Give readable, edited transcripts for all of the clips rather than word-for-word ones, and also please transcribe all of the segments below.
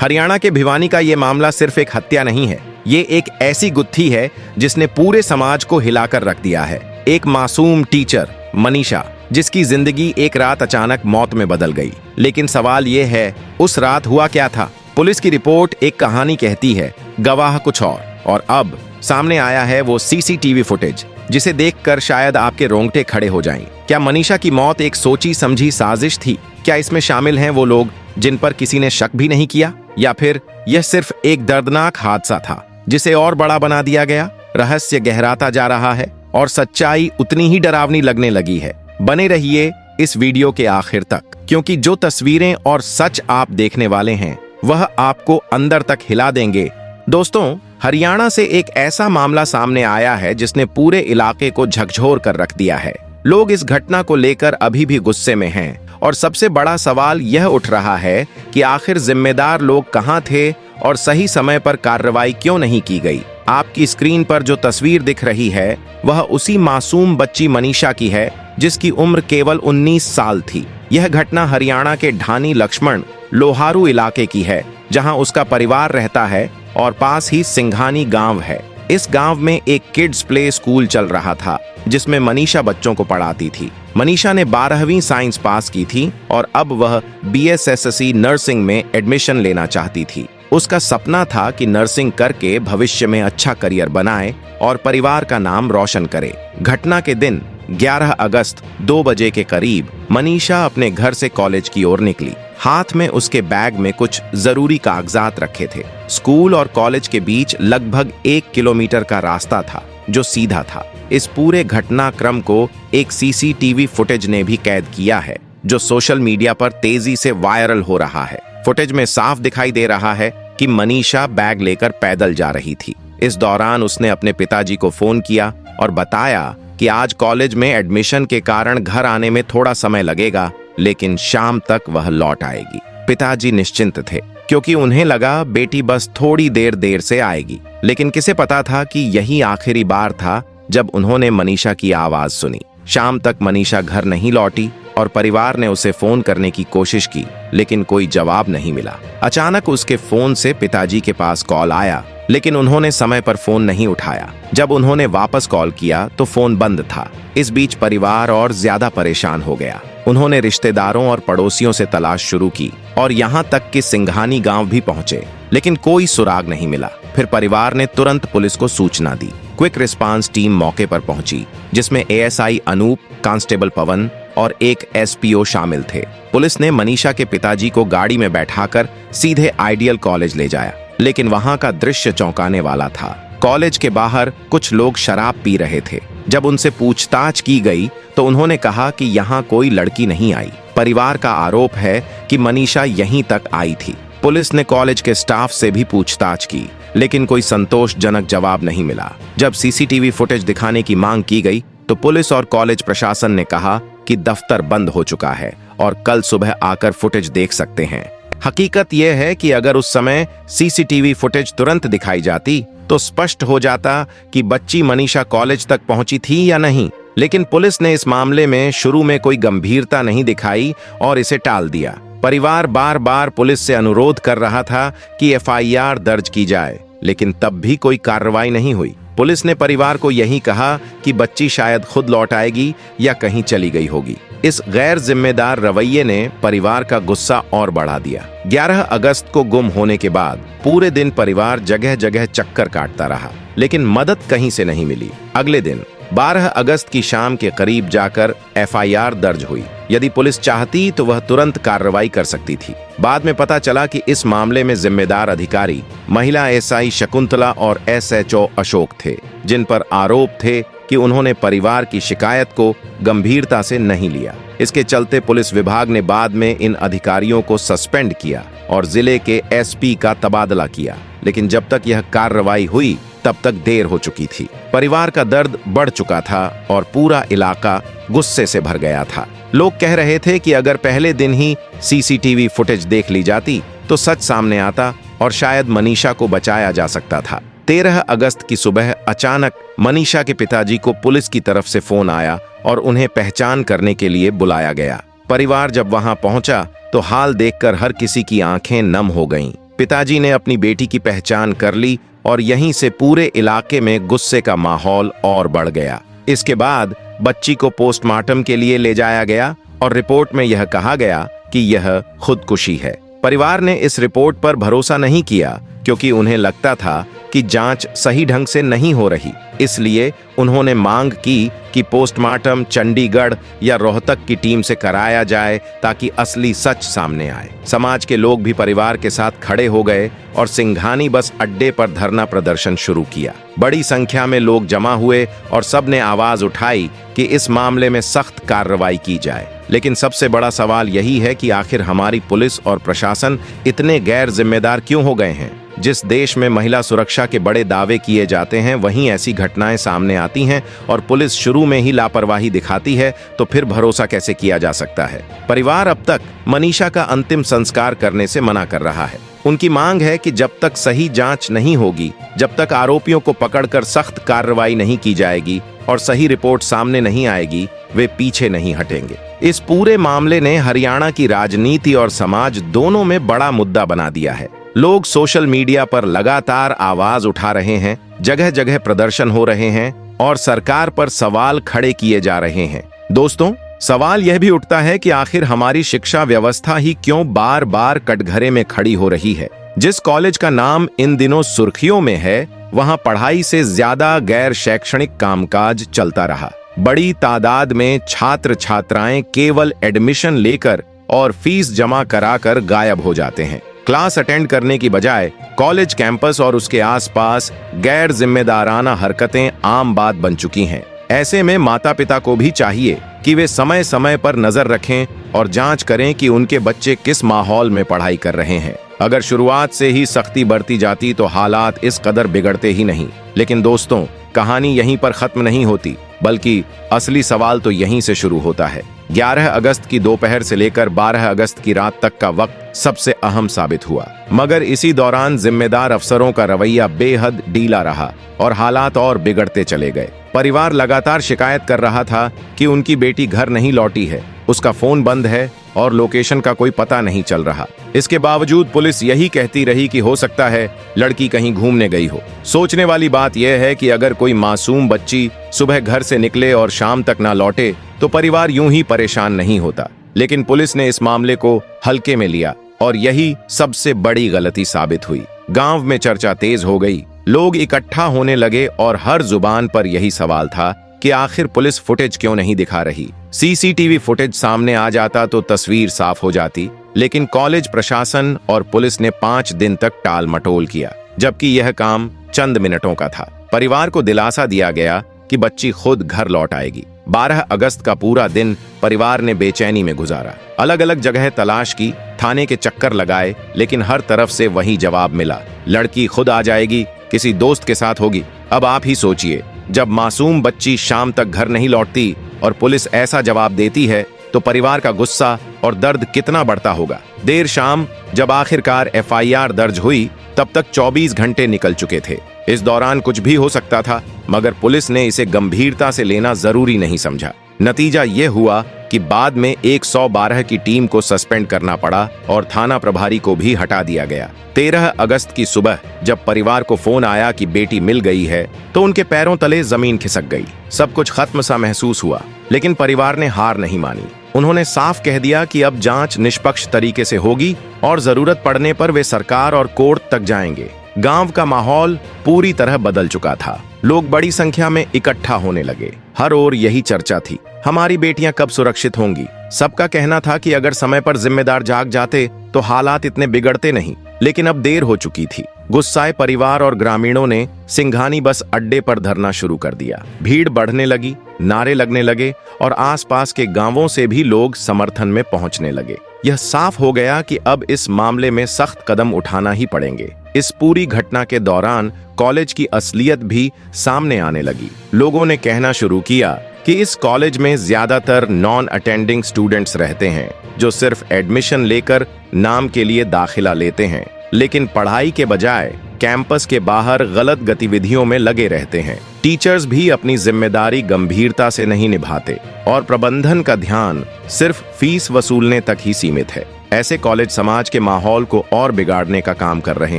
हरियाणा के भिवानी का ये मामला सिर्फ एक हत्या नहीं है, ये एक ऐसी गुत्थी है जिसने पूरे समाज को हिलाकर रख दिया है। एक मासूम टीचर मनीषा, जिसकी जिंदगी एक रात अचानक मौत में बदल गई। लेकिन सवाल ये है, उस रात हुआ क्या था? पुलिस की रिपोर्ट एक कहानी कहती है, गवाह कुछ और अब सामने आया है वो सीसीटीवी फुटेज जिसे देखकर शायद आपके रोंगटे खड़े हो जाएं। क्या मनीषा की मौत एक सोची समझी साजिश थी? क्या इसमें शामिल हैं वो लोग जिन पर किसी ने शक भी नहीं किया, या फिर यह सिर्फ एक दर्दनाक हादसा था जिसे और बड़ा बना दिया गया? रहस्य गहराता जा रहा है और सच्चाई उतनी ही डरावनी लगने लगी है। बने रहिए इस वीडियो के आखिर तक, क्योंकि जो तस्वीरें और सच आप देखने वाले हैं वह आपको अंदर तक हिला देंगे। दोस्तों, हरियाणा से एक ऐसा मामला सामने आया है जिसने पूरे इलाके को झकझोर कर रख दिया है। लोग इस घटना को लेकर अभी भी गुस्से में हैं और सबसे बड़ा सवाल यह उठ रहा है कि आखिर जिम्मेदार लोग कहां थे और सही समय पर कार्रवाई क्यों नहीं की गई। आपकी स्क्रीन पर जो तस्वीर दिख रही है वह उसी मासूम बच्ची मनीषा की है जिसकी उम्र केवल 19 साल थी। यह घटना हरियाणा के ढानी लक्ष्मण लोहारू इलाके की है, जहां उसका परिवार रहता है और पास ही सिंघानी गांव है। इस गांव में एक किड्स प्ले स्कूल चल रहा था जिसमें मनीषा बच्चों को पढ़ाती थी। मनीषा ने 12वीं साइंस पास की थी और अब वह BSSC नर्सिंग में एडमिशन लेना चाहती थी। उसका सपना था कि नर्सिंग करके भविष्य में अच्छा करियर बनाए और परिवार का नाम रोशन करे। घटना के दिन 11 अगस्त 2 बजे के करीब मनीषा अपने घर से कॉलेज की ओर निकली। हाथ में उसके बैग में कुछ जरूरी कागजात रखे थे। स्कूल और कॉलेज के बीच लगभग 1 किलोमीटर का रास्ता था जो सीधा था। इस पूरे घटनाक्रम को एक CCTV फुटेज ने भी कैद किया है जो सोशल मीडिया पर तेजी से वायरल हो रहा है। फुटेज में साफ दिखाई दे रहा है कि मनीषा बैग लेकर पैदल जा रही थी। इस दौरान उसने अपने पिताजी को फोन किया और बताया कि आज कॉलेज में एडमिशन के कारण घर आने में थोड़ा समय लगेगा, लेकिन शाम तक वह लौट आएगी। पिताजी निश्चिंत थे क्योंकि उन्हें लगा बेटी बस थोड़ी देर से आएगी। लेकिन किसे पता था कि यही आखिरी बार था जब उन्होंने मनीषा की आवाज सुनी। शाम तक मनीषा घर नहीं लौटी और परिवार ने उसे फोन करने की कोशिश की, लेकिन कोई जवाब नहीं मिला। अचानक उसके फोन से पिताजी के पास कॉल आया, लेकिन उन्होंने समय पर फोन नहीं उठाया। जब उन्होंने वापस कॉल किया तो फोन बंद था। इस बीच परिवार और ज्यादा परेशान हो गया। उन्होंने रिश्तेदारों और पड़ोसियों से तलाश शुरू की और यहाँ तक कि सिंघानी गांव भी पहुंचे, लेकिन कोई सुराग नहीं मिला। फिर परिवार ने तुरंत पुलिस को सूचना दी। क्विक रिस्पांस टीम मौके पर पहुंची, जिसमें ASI अनूप, कांस्टेबल पवन और एक SPO शामिल थे। पुलिस ने मनीषा के पिताजी को गाड़ी में बैठाकर सीधे आइडियल कॉलेज ले जाया, लेकिन वहां का दृश्य चौंकाने वाला था। कॉलेज के बाहर कुछ लोग शराब पी रहे थे। जब उनसे पूछताछ की गई तो उन्होंने कहा कि यहाँ कोई लड़की नहीं आई। परिवार का आरोप है कि मनीषा यहीं तक आई थी। पुलिस ने कॉलेज के स्टाफ से भी पूछताछ की, लेकिन कोई संतोषजनक जवाब नहीं मिला। जब CCTV फुटेज दिखाने की मांग की गई तो पुलिस और कॉलेज प्रशासन ने कहा कि दफ्तर बंद हो चुका है और कल सुबह आकर फुटेज देख सकते हैं। हकीकत यह है कि अगर उस समय CCTV फुटेज तुरंत दिखाई जाती तो स्पष्ट हो जाता कि बच्ची मनीषा कॉलेज तक पहुंची थी या नहीं। लेकिन पुलिस ने इस मामले में शुरू में कोई गंभीरता नहीं दिखाई और इसे टाल दिया। परिवार बार बार पुलिस से अनुरोध कर रहा था कि FIR दर्ज की जाए, लेकिन तब भी कोई कार्रवाई नहीं हुई। पुलिस ने परिवार को यही कहा कि बच्ची शायद खुद लौट आएगी या कहीं चली गई होगी। इस गैर जिम्मेदार रवैये ने परिवार का गुस्सा और बढ़ा दिया। 11 अगस्त को गुम होने के बाद पूरे दिन परिवार जगह जगह चक्कर काटता रहा, लेकिन मदद कहीं से नहीं मिली। अगले दिन 12 अगस्त की शाम के करीब जाकर FIR दर्ज हुई। यदि पुलिस चाहती तो वह तुरंत कार्रवाई कर सकती थी। बाद में पता चला कि इस मामले में जिम्मेदार अधिकारी महिला SI शकुंतला और SHO अशोक थे, जिन पर आरोप थे कि उन्होंने परिवार की शिकायत को गंभीरता से नहीं लिया। इसके चलते पुलिस विभाग ने बाद में इन अधिकारियों को सस्पेंड किया और जिले के SP का तबादला किया। लेकिन जब तक यह कार्रवाई हुई तब तक देर हो चुकी थी। परिवार का दर्द बढ़ चुका था और पूरा इलाका गुस्से से भर गया था। लोग कह रहे थे कि अगर पहले दिन ही CCTV फुटेज देख ली जाती तो सच सामने आता और शायद मनीषा को बचाया जा सकता था। 13 अगस्त की सुबह अचानक मनीषा के पिताजी को पुलिस की तरफ से फोन आया और उन्हें पहचान करने के लिए बुलाया गया। परिवार जब वहां पहुंचा तो हाल देखकर हर किसी की आंखें नम हो गईं। पिताजी ने अपनी बेटी की पहचान कर ली और यहीं से पूरे इलाके में गुस्से का माहौल और बढ़ गया। इसके बाद बच्ची को पोस्टमार्टम के लिए ले जाया गया और रिपोर्ट में यह कहा गया कि यह खुदकुशी है। परिवार ने इस रिपोर्ट पर भरोसा नहीं किया क्योंकि उन्हें लगता था कि जांच सही ढंग से नहीं हो रही। इसलिए उन्होंने मांग की कि पोस्टमार्टम चंडीगढ़ या रोहतक की टीम से कराया जाए ताकि असली सच सामने आए। समाज के लोग भी परिवार के साथ खड़े हो गए और सिंघानी बस अड्डे पर धरना प्रदर्शन शुरू किया। बड़ी संख्या में लोग जमा हुए और सबने आवाज उठाई कि इस मामले में सख्त कार्रवाई की जाए। लेकिन सबसे बड़ा सवाल यही है कि आखिर हमारी पुलिस और प्रशासन इतने गैर जिम्मेदार क्यों हो गए हैं। जिस देश में महिला सुरक्षा के बड़े दावे किए जाते हैं वहीं ऐसी घटनाएं सामने आती हैं और पुलिस शुरू में ही लापरवाही दिखाती है, तो फिर भरोसा कैसे किया जा सकता है। परिवार अब तक मनीषा का अंतिम संस्कार करने से मना कर रहा है। उनकी मांग है कि जब तक सही जांच नहीं होगी, जब तक आरोपियों को पकड़कर सख्त कार्रवाई नहीं की जाएगी और सही रिपोर्ट सामने नहीं आएगी, वे पीछे नहीं हटेंगे। इस पूरे मामले ने हरियाणा की राजनीति और समाज दोनों में बड़ा मुद्दा बना दिया है। लोग सोशल मीडिया पर लगातार आवाज उठा रहे हैं, जगह जगह प्रदर्शन हो रहे हैं और सरकार पर सवाल खड़े किए जा रहे हैं। दोस्तों, सवाल यह भी उठता है कि आखिर हमारी शिक्षा व्यवस्था ही क्यों बार बार कटघरे में खड़ी हो रही है। जिस कॉलेज का नाम इन दिनों सुर्खियों में है, वहां पढ़ाई से ज्यादा गैर शैक्षणिक कामकाज चलता रहा। बड़ी तादाद में छात्र छात्राएं केवल एडमिशन लेकर और फीस जमा कराकर गायब हो जाते हैं। क्लास अटेंड करने की बजाय कॉलेज कैंपस और उसके आसपास गैर जिम्मेदाराना हरकतें आम बात बन चुकी हैं। ऐसे में माता पिता को भी चाहिए कि वे समय समय पर नजर रखें और जांच करें कि उनके बच्चे किस माहौल में पढ़ाई कर रहे हैं। अगर शुरुआत से ही सख्ती बरती जाती तो हालात इस कदर बिगड़ते ही नहीं। लेकिन दोस्तों, कहानी यहीं पर खत्म नहीं होती, बल्कि असली सवाल तो यहीं से शुरू होता है। 11 अगस्त की दोपहर से लेकर 12 अगस्त की रात तक का वक्त सबसे अहम साबित हुआ, मगर इसी दौरान जिम्मेदार अफसरों का रवैया बेहद ढीला रहा और हालात और बिगड़ते चले गए। परिवार लगातार शिकायत कर रहा था कि उनकी बेटी घर नहीं लौटी है, उसका फोन बंद है और लोकेशन का कोई पता नहीं चल रहा। इसके बावजूद पुलिस यही कहती रही कि हो सकता है लड़की कहीं घूमने गई हो। सोचने वाली बात यह है कि अगर कोई मासूम बच्ची सुबह घर से निकले और शाम तक ना लौटे तो परिवार यूं ही परेशान नहीं होता। लेकिन पुलिस ने इस मामले को हल्के में लिया और यही सबसे बड़ी गलती साबित हुई। गांव में चर्चा तेज हो गई, लोग इकट्ठा होने लगे और हर जुबान पर यही सवाल था कि आखिर पुलिस फुटेज क्यों नहीं दिखा रही। सीसीटीवी फुटेज सामने आ जाता तो तस्वीर साफ हो जाती, लेकिन कॉलेज प्रशासन और पुलिस ने 5 दिन तक टाल मटोल किया, जबकि यह काम चंद मिनटों का था। परिवार को दिलासा दिया गया कि बच्ची खुद घर लौट आएगी। 12 अगस्त का पूरा दिन परिवार ने बेचैनी में गुजारा। अलग अलग जगह तलाश की, थाने के चक्कर लगाए, लेकिन हर तरफ से वही जवाब मिला, लड़की खुद आ जाएगी, किसी दोस्त के साथ होगी। अब आप ही सोचिए, जब मासूम बच्ची शाम तक घर नहीं लौटती और पुलिस ऐसा जवाब देती है तो परिवार का गुस्सा और दर्द कितना बढ़ता होगा। देर शाम जब आखिरकार एफआईआर दर्ज हुई, तब तक 24 घंटे निकल चुके थे। इस दौरान कुछ भी हो सकता था, मगर पुलिस ने इसे गंभीरता से लेना जरूरी नहीं समझा। नतीजा यह हुआ कि बाद में 112 की टीम को सस्पेंड करना पड़ा और थाना प्रभारी को भी हटा दिया गया। 13 अगस्त की सुबह जब परिवार को फोन आया कि बेटी मिल गई है, तो उनके पैरों तले जमीन खिसक गई। सब कुछ खत्म सा महसूस हुआ, लेकिन परिवार ने हार नहीं मानी। उन्होंने साफ कह दिया कि अब जांच निष्पक्ष तरीके से होगी और जरूरत पड़ने पर वे सरकार और कोर्ट तक जाएंगे। गांव का माहौल पूरी तरह बदल चुका था। लोग बड़ी संख्या में इकट्ठा होने लगे। हर ओर यही चर्चा थी, हमारी बेटियां कब सुरक्षित होंगी। सबका कहना था कि अगर समय पर जिम्मेदार जाग जाते तो हालात इतने बिगड़ते नहीं, लेकिन अब देर हो चुकी थी। गुस्साए परिवार और ग्रामीणों ने सिंघानी बस अड्डे पर धरना शुरू कर दिया। भीड़ बढ़ने लगी, नारे लगने लगे और आसपास के गांवों से भी लोग समर्थन में पहुंचने लगे। यह साफ हो गया कि अब इस मामले में सख्त कदम उठाना ही पड़ेंगे। इस पूरी घटना के दौरान कॉलेज की असलियत भी सामने आने लगी। लोगों ने कहना शुरू किया कि इस कॉलेज में ज्यादातर नॉन अटेंडिंग स्टूडेंट्स रहते हैं, जो सिर्फ एडमिशन लेकर नाम के लिए दाखिला लेते हैं, लेकिन पढ़ाई के बजाय कैंपस के बाहर गलत गतिविधियों में लगे रहते हैं। टीचर्स भी अपनी जिम्मेदारी गंभीरता से नहीं निभाते और प्रबंधन का ध्यान सिर्फ फीस वसूलने तक ही सीमित है। ऐसे कॉलेज समाज के माहौल को और बिगाड़ने का काम कर रहे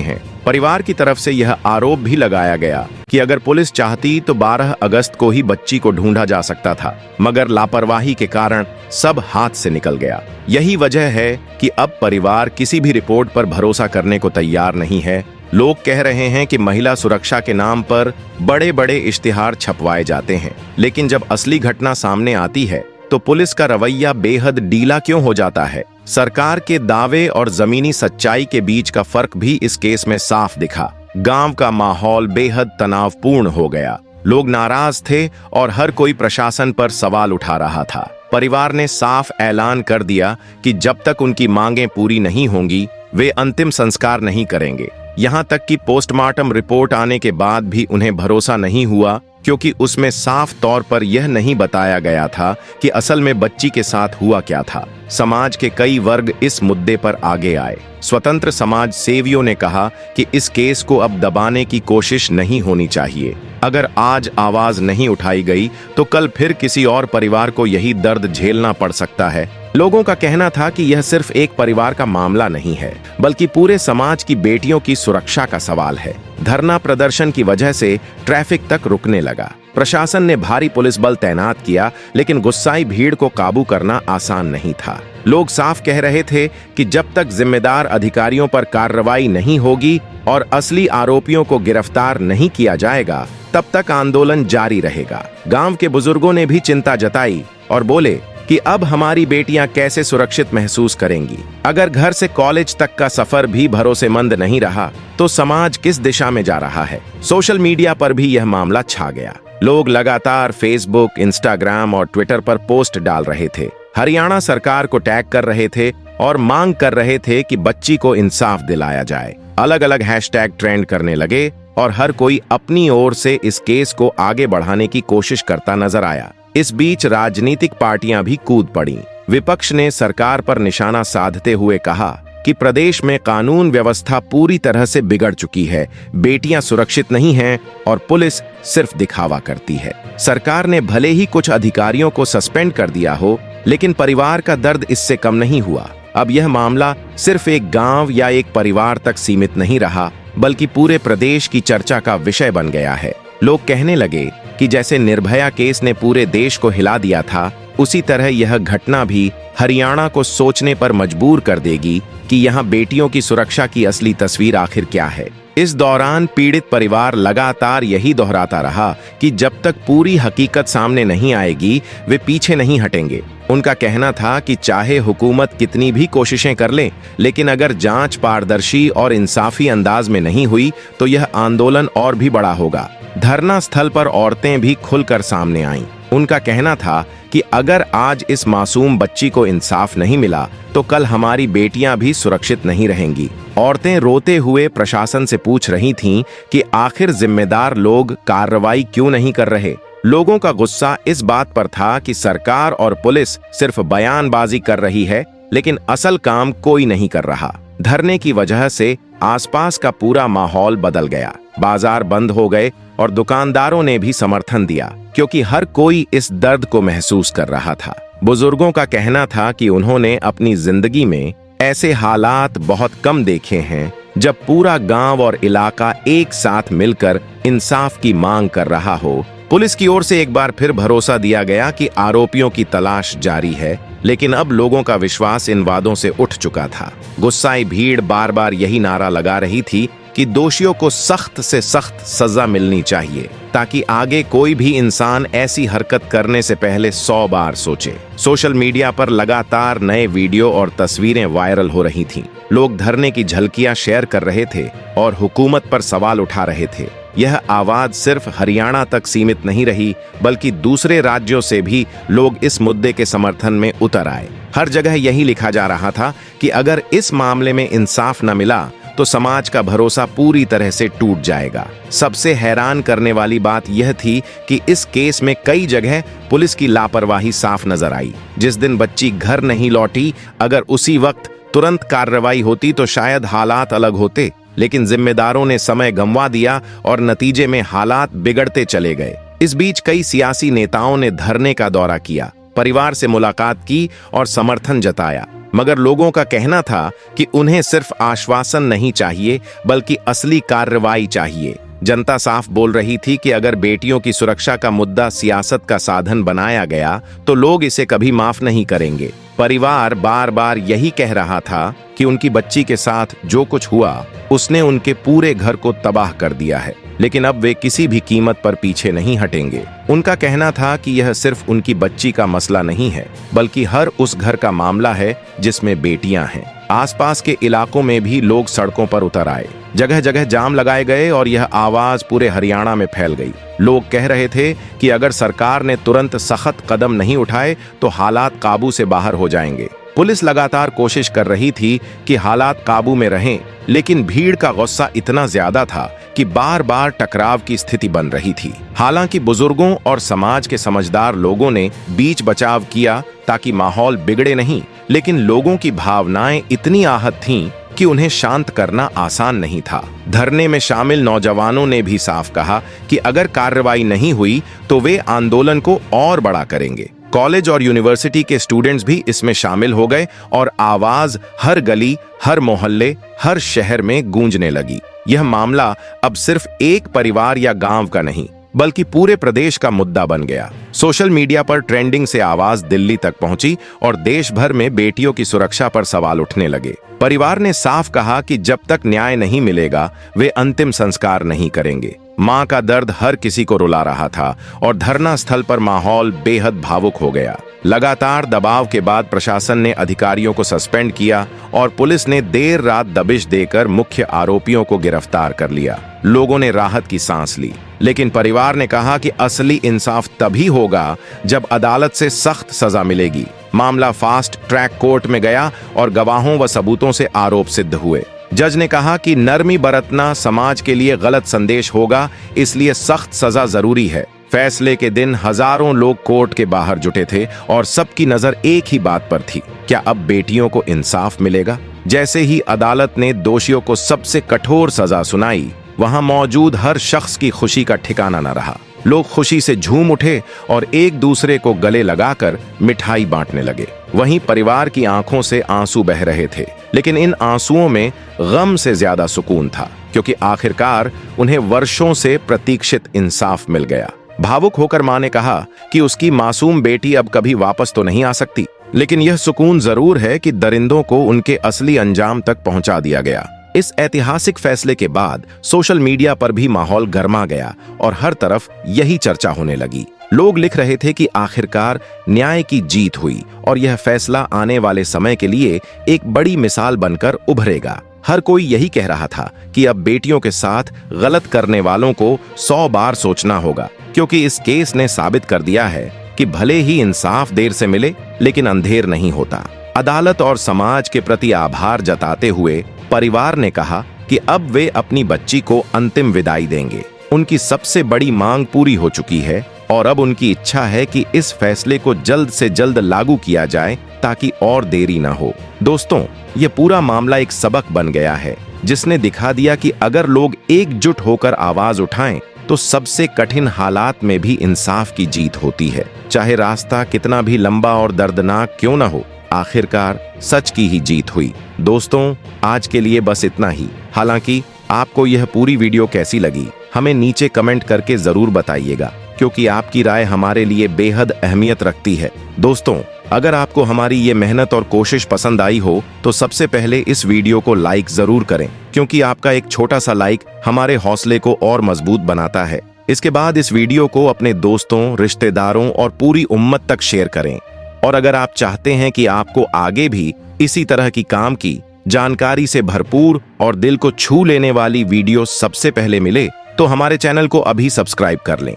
हैं। परिवार की तरफ से यह आरोप भी लगाया गया कि अगर पुलिस चाहती तो 12 अगस्त को ही बच्ची को ढूंढा जा सकता था, मगर लापरवाही के कारण सब हाथ से निकल गया। यही वजह है कि अब परिवार किसी भी रिपोर्ट पर भरोसा करने को तैयार नहीं है। लोग कह रहे हैं कि महिला सुरक्षा के नाम पर बड़े बड़े इश्तिहार छपवाए जाते हैं, लेकिन जब असली घटना सामने आती है तो पुलिस का रवैया बेहद ढीला क्यों हो जाता है। सरकार के दावे और जमीनी सच्चाई के बीच का फर्क भी इस केस में साफ दिखा। गांव का माहौल बेहद तनावपूर्ण हो गया। लोग नाराज थे और हर कोई प्रशासन पर सवाल उठा रहा था। परिवार ने साफ ऐलान कर दिया कि जब तक उनकी मांगें पूरी नहीं होंगी वे अंतिम संस्कार नहीं करेंगे। यहाँ तक कि पोस्टमार्टम रिपोर्ट आने के बाद भी उन्हें भरोसा नहीं हुआ, क्योंकि उसमें साफ तौर पर यह नहीं बताया गया था कि असल में बच्ची के साथ हुआ क्या था। समाज के कई वर्ग इस मुद्दे पर आगे आए। स्वतंत्र समाज सेवियों ने कहा कि इस केस को अब दबाने की कोशिश नहीं होनी चाहिए। अगर आज आवाज नहीं उठाई गई तो कल फिर किसी और परिवार को यही दर्द झेलना पड़ सकता है। लोगों का कहना था कि यह सिर्फ एक परिवार का मामला नहीं है, बल्कि पूरे समाज की बेटियों की सुरक्षा का सवाल है। धरना प्रदर्शन की वजह से ट्रैफिक तक रुकने लगा। प्रशासन ने भारी पुलिस बल तैनात किया, लेकिन गुस्साई भीड़ को काबू करना आसान नहीं था। लोग साफ कह रहे थे कि जब तक जिम्मेदार अधिकारियों पर कार्रवाई नहीं होगी और असली आरोपियों को गिरफ्तार नहीं किया जाएगा, तब तक आंदोलन जारी रहेगा। गांव के बुजुर्गों ने भी चिंता जताई और बोले कि अब हमारी बेटियां कैसे सुरक्षित महसूस करेंगी। अगर घर से कॉलेज तक का सफर भी भरोसेमंद नहीं रहा तो समाज किस दिशा में जा रहा है। सोशल मीडिया पर भी यह मामला छा गया। लोग लगातार फेसबुक, इंस्टाग्राम और ट्विटर पर पोस्ट डाल रहे थे। हरियाणा सरकार को टैग कर रहे थे और मांग कर रहे थे कि बच्ची को इंसाफ दिलाया जाए। अलग अलग हैशटैग ट्रेंड करने लगे और हर कोई अपनी ओर से इस केस को आगे बढ़ाने की कोशिश करता नजर आया। इस बीच राजनीतिक पार्टियां भी कूद पड़ी। विपक्ष ने सरकार पर निशाना साधते हुए कहा कि प्रदेश में कानून व्यवस्था पूरी तरह से बिगड़ चुकी है, बेटियां सुरक्षित नहीं हैं और पुलिस सिर्फ दिखावा करती है। सरकार ने भले ही कुछ अधिकारियों को सस्पेंड कर दिया हो, लेकिन परिवार का दर्द इससे कम नहीं हुआ। अब यह मामला सिर्फ एक गांव या एक परिवार तक सीमित नहीं रहा, बल्कि पूरे प्रदेश की चर्चा का विषय बन गया है। लोग कहने लगे कि जैसे निर्भया केस ने पूरे देश को हिला दिया था, उसी तरह यह घटना भी हरियाणा को सोचने पर मजबूर कर देगी कि यहाँ बेटियों की सुरक्षा की असली तस्वीर आखिर क्या है। इस दौरान पीड़ित परिवार लगातार यही दोहराता रहा कि जब तक पूरी हकीकत सामने नहीं आएगी वे पीछे नहीं हटेंगे। उनका कहना था कि चाहे हुकूमत कितनी भी कोशिशें कर ले, लेकिन अगर जांच पारदर्शी और इंसाफी अंदाज में नहीं हुई तो यह आंदोलन और भी बड़ा होगा। धरना स्थल पर औरतें भी खुलकर सामने आईं। उनका कहना था कि अगर आज इस मासूम बच्ची को इंसाफ नहीं मिला तो कल हमारी बेटियां भी सुरक्षित नहीं रहेंगी। औरतें रोते हुए प्रशासन से पूछ रही थीं कि आखिर जिम्मेदार लोग कार्रवाई क्यों नहीं कर रहे। लोगों का गुस्सा इस बात पर था कि सरकार और पुलिस सिर्फ बयानबाजी कर रही है, लेकिन असल काम कोई नहीं कर रहा। धरने की वजह से आसपास का पूरा माहौल बदल गया। बाजार बंद हो गए और दुकानदारों ने भी समर्थन दिया, क्योंकि हर कोई इस दर्द को महसूस कर रहा था। बुजुर्गों का कहना था कि उन्होंने अपनी जिंदगी में ऐसे हालात बहुत कम देखे हैं जब पूरा गांव और इलाका एक साथ मिलकर इंसाफ की मांग कर रहा हो। पुलिस की ओर से एक बार फिर भरोसा दिया गया कि आरोपियों की तलाश जारी है, लेकिन अब लोगों का विश्वास इन वादों से उठ चुका था। गुस्साई भीड़ बार बार यही नारा लगा रही थी कि दोषियों को सख्त से सख्त सजा मिलनी चाहिए, ताकि आगे कोई भी इंसान ऐसी हरकत करने से पहले 100 बार सोचे। सोशल मीडिया पर लगातार नए वीडियो और तस्वीरें वायरल हो रही थीं। लोग धरने की झलकियां शेयर कर रहे थे और हुकूमत पर सवाल उठा रहे थे। यह आवाज सिर्फ हरियाणा तक सीमित नहीं रही, बल्कि दूसरे राज्यों से भी लोग इस मुद्दे के समर्थन में उतर आए। हर जगह यही लिखा जा रहा था कि अगर इस मामले में इंसाफ न मिला तो समाज का भरोसा पूरी तरह से टूट जाएगा। सबसे हैरान करने वाली बात यह थी कि इस केस में कई जगह पुलिस की लापरवाही साफ नजर आई। जिस दिन बच्ची घर नहीं लौटी, अगर उसी वक्त तुरंत कार्रवाई होती तो शायद हालात अलग होते, लेकिन जिम्मेदारों ने समय गंवा दिया और नतीजे में हालात बिगड़ते चले गए। इस बीच कई सियासी नेताओं ने धरने का दौरा किया, परिवार से मुलाकात की और समर्थन जताया। मगर लोगों का कहना था कि उन्हें सिर्फ आश्वासन नहीं चाहिए बल्कि असली कार्रवाई चाहिए। जनता साफ बोल रही थी कि अगर बेटियों की सुरक्षा का मुद्दा सियासत का साधन बनाया गया तो लोग इसे कभी माफ नहीं करेंगे। परिवार बार बार यही कह रहा था कि उनकी बच्ची के साथ जो कुछ हुआ उसने उनके पूरे घर को तबाह कर दिया है, लेकिन अब वे किसी भी कीमत पर पीछे नहीं हटेंगे। उनका कहना था कि यह सिर्फ उनकी बच्ची का मसला नहीं है बल्कि हर उस घर का मामला है जिसमें बेटियां हैं। आसपास के इलाकों में भी लोग सड़कों पर उतर आए, जगह जगह जाम लगाए गए और यह आवाज पूरे हरियाणा में फैल गई। लोग कह रहे थे कि अगर सरकार ने तुरंत सख्त कदम नहीं उठाए तो हालात काबू से बाहर हो जाएंगे। पुलिस लगातार कोशिश कर रही थी कि हालात काबू में रहें, लेकिन भीड़ का गुस्सा इतना ज्यादा था कि बार बार टकराव की स्थिति बन रही थी। हालांकि बुजुर्गों और समाज के समझदार लोगों ने बीच बचाव किया ताकि माहौल बिगड़े नहीं, लेकिन लोगों की भावनाएं इतनी आहत थीं कि उन्हें शांत करना आसान नहीं था। धरने में शामिल नौजवानों ने भी साफ कहा कि अगर कार्रवाई नहीं हुई तो वे आंदोलन को और बड़ा करेंगे। कॉलेज और यूनिवर्सिटी के स्टूडेंट्स भी इसमें शामिल हो गए और आवाज हर गली, हर मोहल्ले, हर शहर में गूंजने लगी। यह मामला अब सिर्फ एक परिवार या गांव का नहीं बल्कि पूरे प्रदेश का मुद्दा बन गया। सोशल मीडिया पर ट्रेंडिंग से आवाज दिल्ली तक पहुंची और देश भर में बेटियों की सुरक्षा पर सवाल उठने लगे। परिवार ने साफ कहा कि जब तक न्याय नहीं मिलेगा वे अंतिम संस्कार नहीं करेंगे। मां का दर्द हर किसी को रुला रहा था और धरना स्थल पर माहौल बेहद भावुक हो गया। लगातार दबाव के बाद प्रशासन ने अधिकारियों को सस्पेंड किया और पुलिस ने देर रात दबिश देकर मुख्य आरोपियों को गिरफ्तार कर लिया। लोगों ने राहत की सांस ली, लेकिन परिवार ने कहा कि असली इंसाफ तभी होगा जब अदालत से सख्त सजा मिलेगी। मामला फास्ट ट्रैक कोर्ट में गया और गवाहों व सबूतों से आरोप सिद्ध हुए। जज ने कहा कि नरमी बरतना समाज के लिए गलत संदेश होगा, इसलिए सख्त सजा जरूरी है। फैसले के दिन हजारों लोग कोर्ट के बाहर जुटे थे और सबकी नजर एक ही बात पर थी, क्या अब बेटियों को इंसाफ मिलेगा? जैसे ही अदालत ने दोषियों को सबसे कठोर सजा सुनाई, वहां मौजूद हर शख्स की खुशी का ठिकाना न रहा। लोग खुशी से झूम उठे और एक दूसरे को गले लगाकर मिठाई बांटने लगे। वहीं परिवार की आंखों से आंसू बह रहे थे, लेकिन इन आंसुओं में गम से ज्यादा सुकून था, क्योंकि आखिरकार उन्हें वर्षों से प्रतीक्षित इंसाफ मिल गया। भावुक होकर मां ने कहा कि उसकी मासूम बेटी अब कभी वापस तो नहीं आ सकती, लेकिन यह सुकून जरूर है कि दरिंदों को उनके असली अंजाम तक पहुंचा दिया गया। इस ऐतिहासिक फैसले के बाद सोशल मीडिया पर भी माहौल गर्मा गया और हर तरफ यही चर्चा होने लगी। लोग लिख रहे थे कि आखिरकार न्याय की जीत हुई और यह फैसला आने वाले समय के लिए एक बड़ी मिसाल बनकर उभरेगा। हर कोई यही कह रहा था कि अब बेटियों के साथ गलत करने वालों को 100 बार सोचना होगा, क्योंकि इस केस ने साबित कर दिया है कि भले ही इंसाफ देर से मिले, लेकिन अंधेर नहीं होता। अदालत और समाज के प्रति आभार जताते हुए परिवार ने कहा कि अब वे अपनी बच्ची को अंतिम विदाई देंगे। उनकी सबसे बड़ी मांग पूरी हो चुकी है और अब उनकी इच्छा है कि इस फैसले को जल्द से जल्द लागू किया जाए ताकि और देरी न हो। दोस्तों, ये पूरा मामला एक सबक बन गया है, जिसने दिखा दिया कि अगर लोग एकजुट होकर आवाज उठाएं तो सबसे कठिन हालात में भी इंसाफ की जीत होती है। चाहे रास्ता कितना भी लंबा और दर्दनाक क्यों न हो, आखिरकार सच की ही जीत हुई। दोस्तों, आज के लिए बस इतना ही। हालांकि आपको यह पूरी वीडियो कैसी लगी, हमें नीचे कमेंट करके जरूर बताइएगा, क्योंकि आपकी राय हमारे लिए बेहद अहमियत रखती है। दोस्तों, अगर आपको हमारी ये मेहनत और कोशिश पसंद आई हो तो सबसे पहले इस वीडियो को लाइक जरूर करें, क्योंकि आपका एक छोटा सा लाइक हमारे हौसले को और मजबूत बनाता है। इसके बाद इस वीडियो को अपने दोस्तों, रिश्तेदारों और पूरी उम्मत तक शेयर करें। और अगर आप चाहते हैं कि आपको आगे भी इसी तरह की काम की जानकारी से भरपूर और दिल को छू लेने वाली वीडियो सबसे पहले मिले, तो हमारे चैनल को अभी सब्सक्राइब कर लें।